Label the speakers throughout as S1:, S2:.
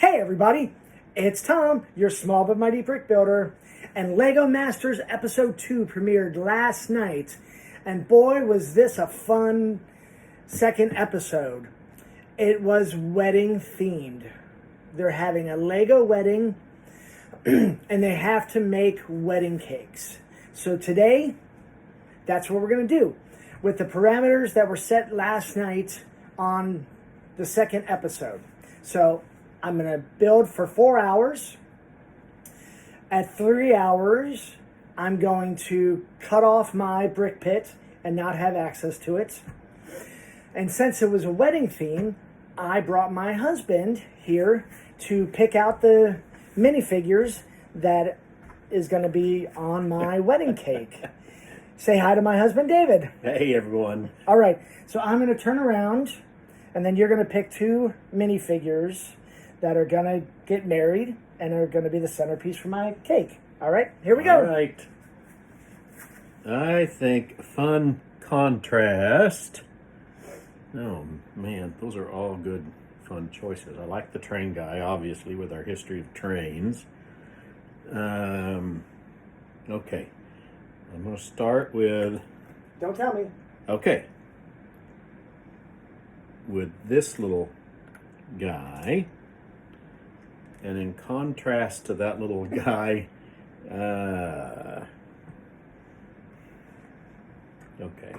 S1: Hey everybody, it's Tom, your small but mighty brick builder, and LEGO Masters Episode 2 premiered last night, and boy was this a fun second episode. It was wedding themed. They're having a LEGO wedding, and they have to make wedding cakes. So today, that's what we're going to do, with the parameters that were set last night on the second episode. So I'm going to build for 4 hours. At 3 hours, I'm going to cut off my brick pit and not have access to it. And since it was a wedding theme, I brought my husband here to pick out the minifigures that is going to be on my wedding cake. Say hi to my husband, David.
S2: Hey, everyone.
S1: All right, so I'm going to turn around, and then you're going to pick 2 minifigures that are going to get married and are going to be the centerpiece for my cake. All right, here we go.
S2: All right. I think fun contrast. Oh, man, those are all good, fun choices. I like the train guy, obviously, with our history of trains. Okay. I'm going to start with...
S1: Don't tell me.
S2: Okay. With this little guy. And in contrast to that little guy, okay.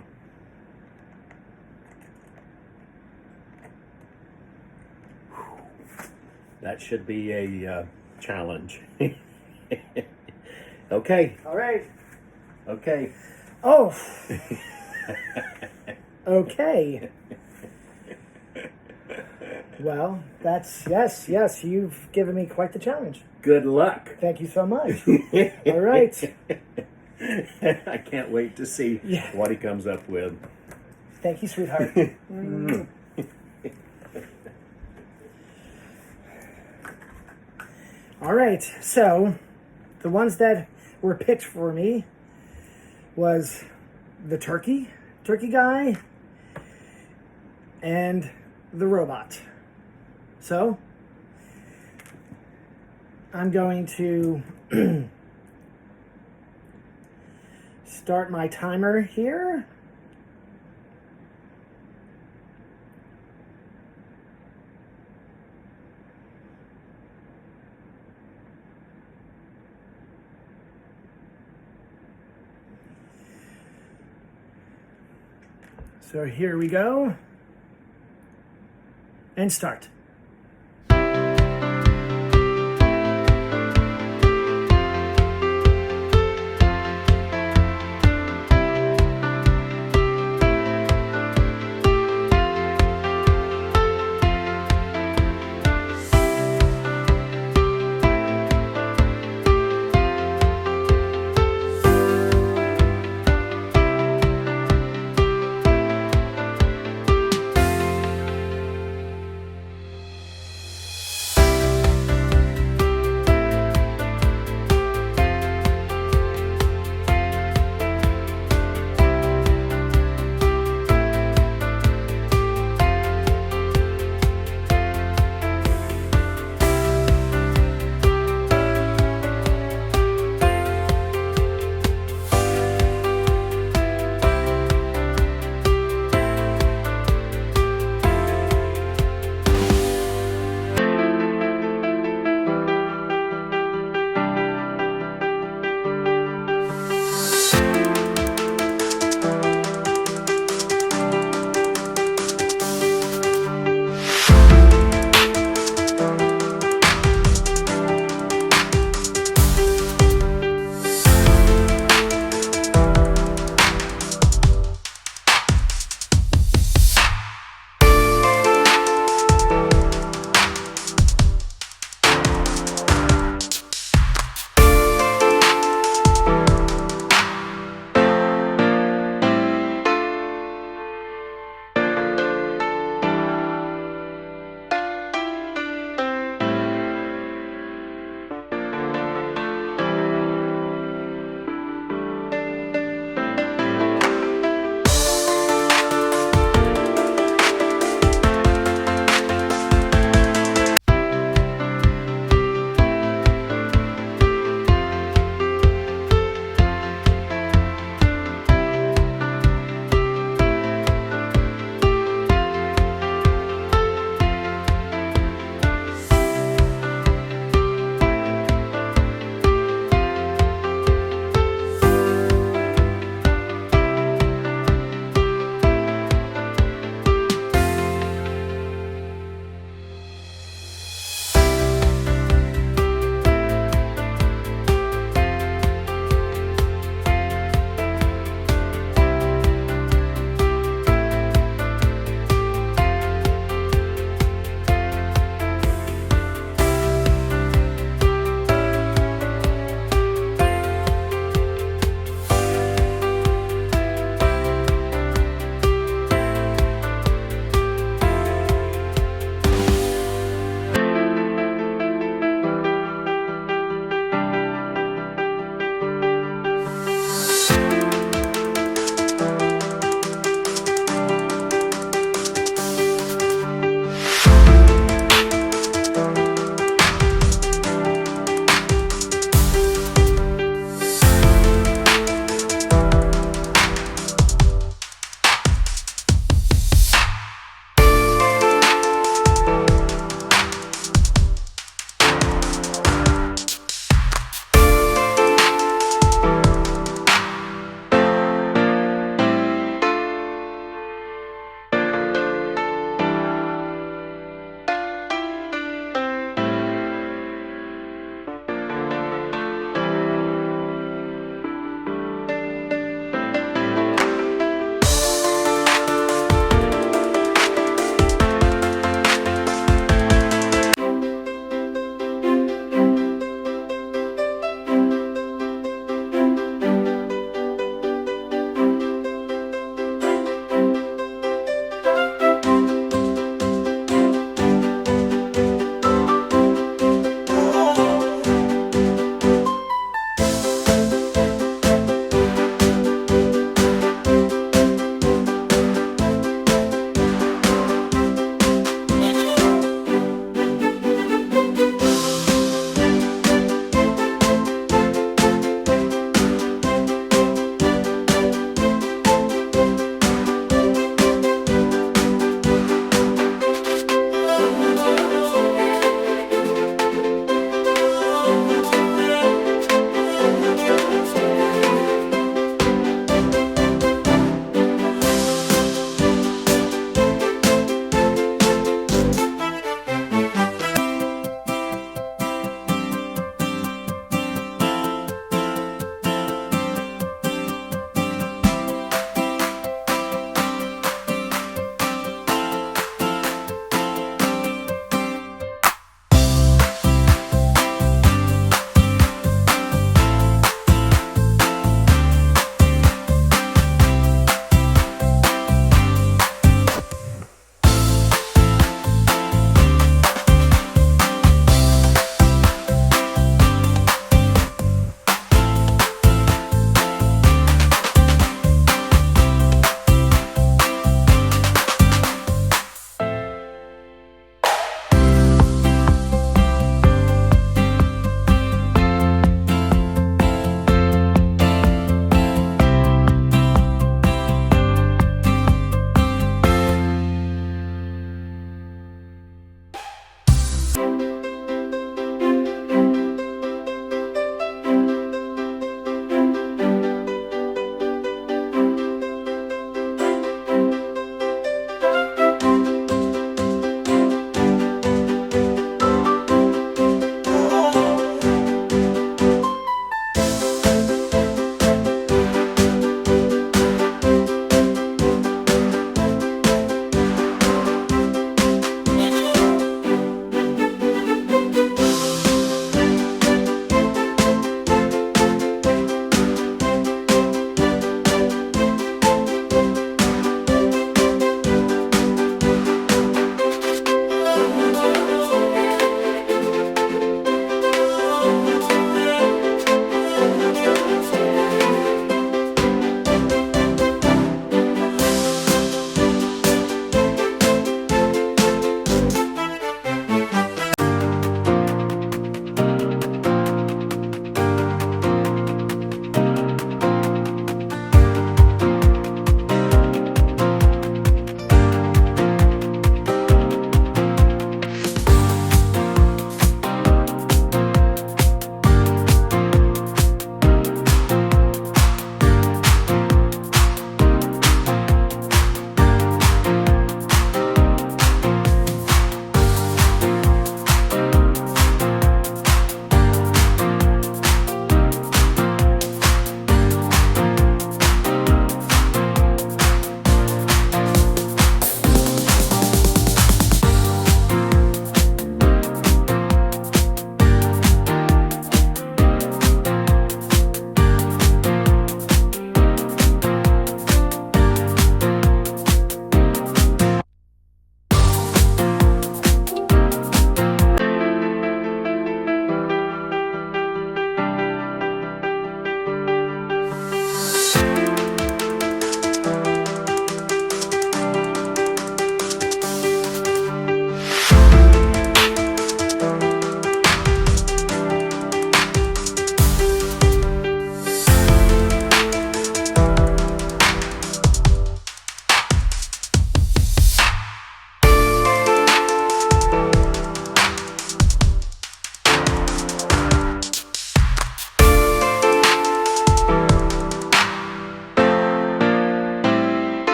S2: That should be a challenge. Okay.
S1: All right.
S2: Okay.
S1: Oh. Okay. Well, that's, yes, you've given me quite the challenge.
S2: Good luck.
S1: Thank you so much. All right.
S2: I can't wait to see what he comes up with.
S1: Thank you, sweetheart. All right, so the ones that were picked for me was the turkey guy, and the robot. So I'm going to start my timer here. So here we go. And start.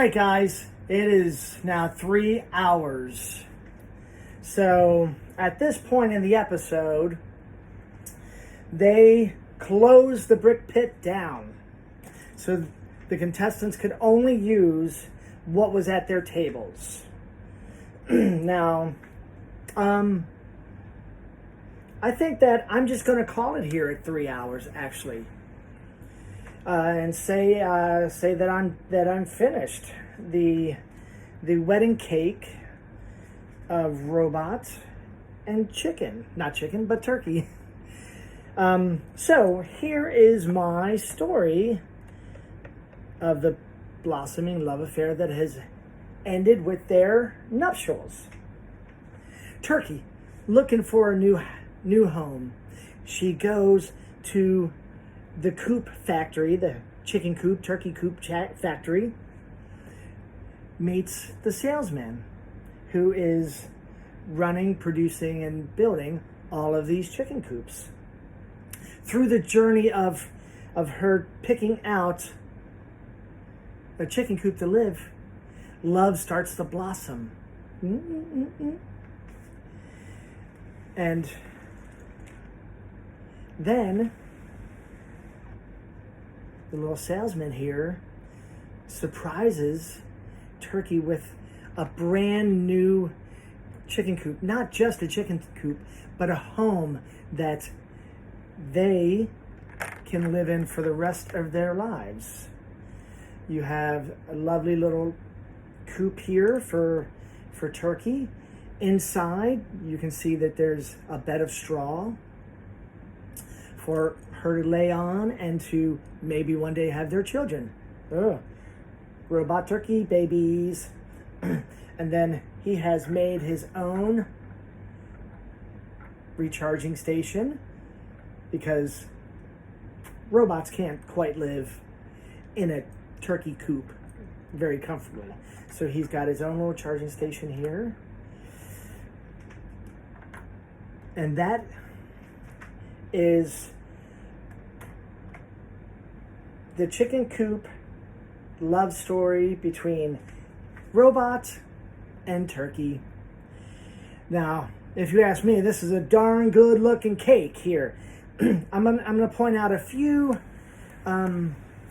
S1: right, guys, it is now 3 hours. So at this point in the episode, they closed the brick pit down. So the contestants could only use what was at their tables. Now, I think that I'm just going to call it here at 3 hours, actually, and say that I'm finished. The wedding cake of robot and chicken, not chicken, but turkey. So here is my story of the blossoming love affair that has ended with their nuptials. Turkey, looking for a new home. She goes to the coop factory, the chicken coop, turkey coop factory, meets the salesman who is running, producing, and building all of these chicken coops. Through the journey of her picking out a chicken coop to live, love starts to blossom. And then the little salesman here surprises Turkey with a brand new chicken coop. Not just a chicken coop, but a home that they can live in for the rest of their lives. You have a lovely little coop here for Turkey. Inside, you can see that there's a bed of straw for her to lay on and to maybe one day have their children. Robot turkey babies. And then he has made his own recharging station because robots can't quite live in a turkey coop very comfortably. So he's got his own little charging station here. And that is the chicken coop love story between robot and turkey. Now, if you ask me, this is a darn good looking cake here. I'm gonna point out a few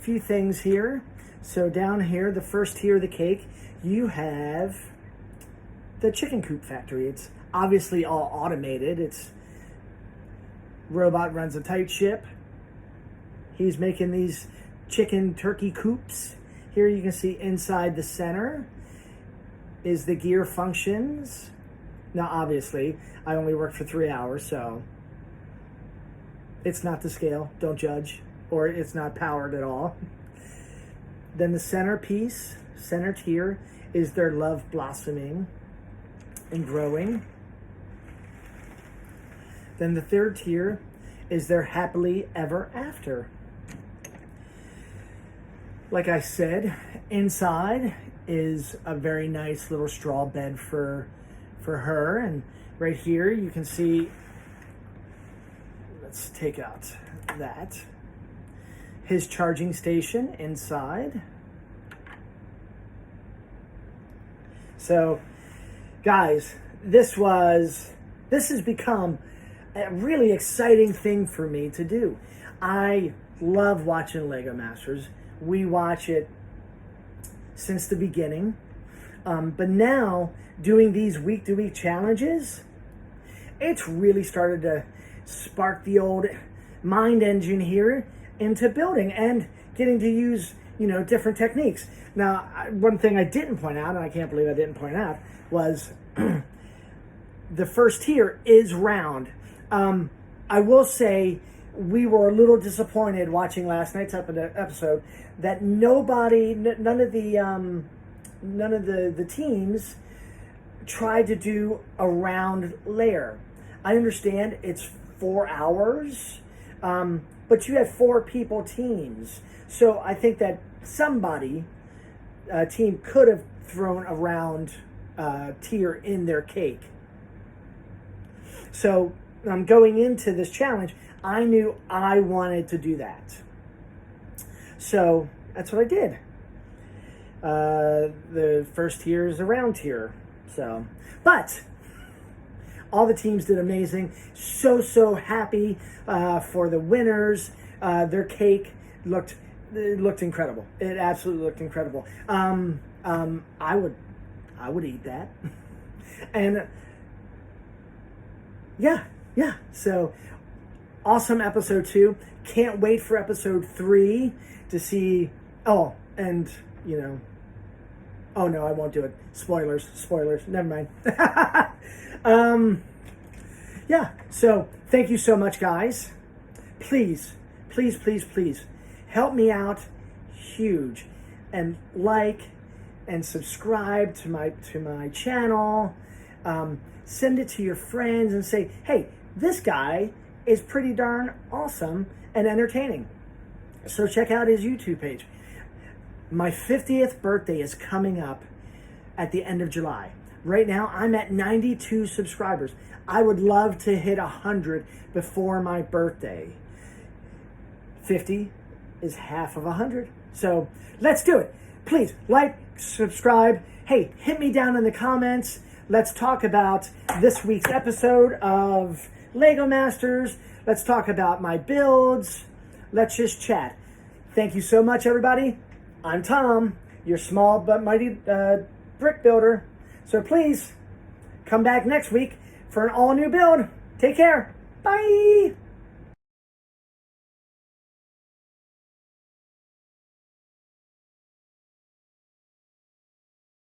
S1: things here. So down here, the first tier of the cake, you have the chicken coop factory. It's obviously all automated. It's robot runs a tight ship. He's making these chicken turkey coops. Here you can see inside the center is the gear functions. Now obviously I only worked for 3 hours, so it's not to scale, don't judge, or it's not powered at all. Then the centerpiece, center tier, is their love blossoming and growing. Then the third tier is their happily ever after. Like I said, inside is a very nice little straw bed for her. And right here you can see, let's take out that, his charging station inside. So guys, this has become a really exciting thing for me to do. I love watching Lego Masters. We watch it since the beginning. But now, doing these week-to-week challenges, it's really started to spark the old mind engine here into building and getting to use, different techniques. Now, one thing I didn't point out, and I can't believe I didn't point out, was the first tier is round. I will say we were a little disappointed watching last night's episode that none of the teams tried to do a round layer. I understand it's 4 hours, but you have 4 people teams. So I think that a team could have thrown a round tier in their cake. So going into this challenge, I knew I wanted to do that. So that's what I did. The first tier is a round tier. So, but all the teams did amazing. So happy for the winners. Their cake looked incredible. It absolutely looked incredible. I would eat that. And yeah. So awesome episode 2. Can't wait for episode 3 to see. Oh, and oh no, I won't do it. Spoilers. Never mind. Yeah. So thank you so much, guys. Please help me out huge and like and subscribe to my channel. Send it to your friends and say, hey, this guy is pretty darn awesome and entertaining. So check out his YouTube page. My 50th birthday is coming up at the end of July. Right now, I'm at 92 subscribers. I would love to hit 100 before my birthday. 50 is half of 100. So let's do it. Please like, subscribe. Hey, hit me down in the comments. Let's talk about this week's episode of Lego Masters. Let's talk about my builds. Let's just chat. Thank you so much, everybody. I'm Tom, your small but mighty brick builder. So please come back next week for an all-new build. Take care. Bye.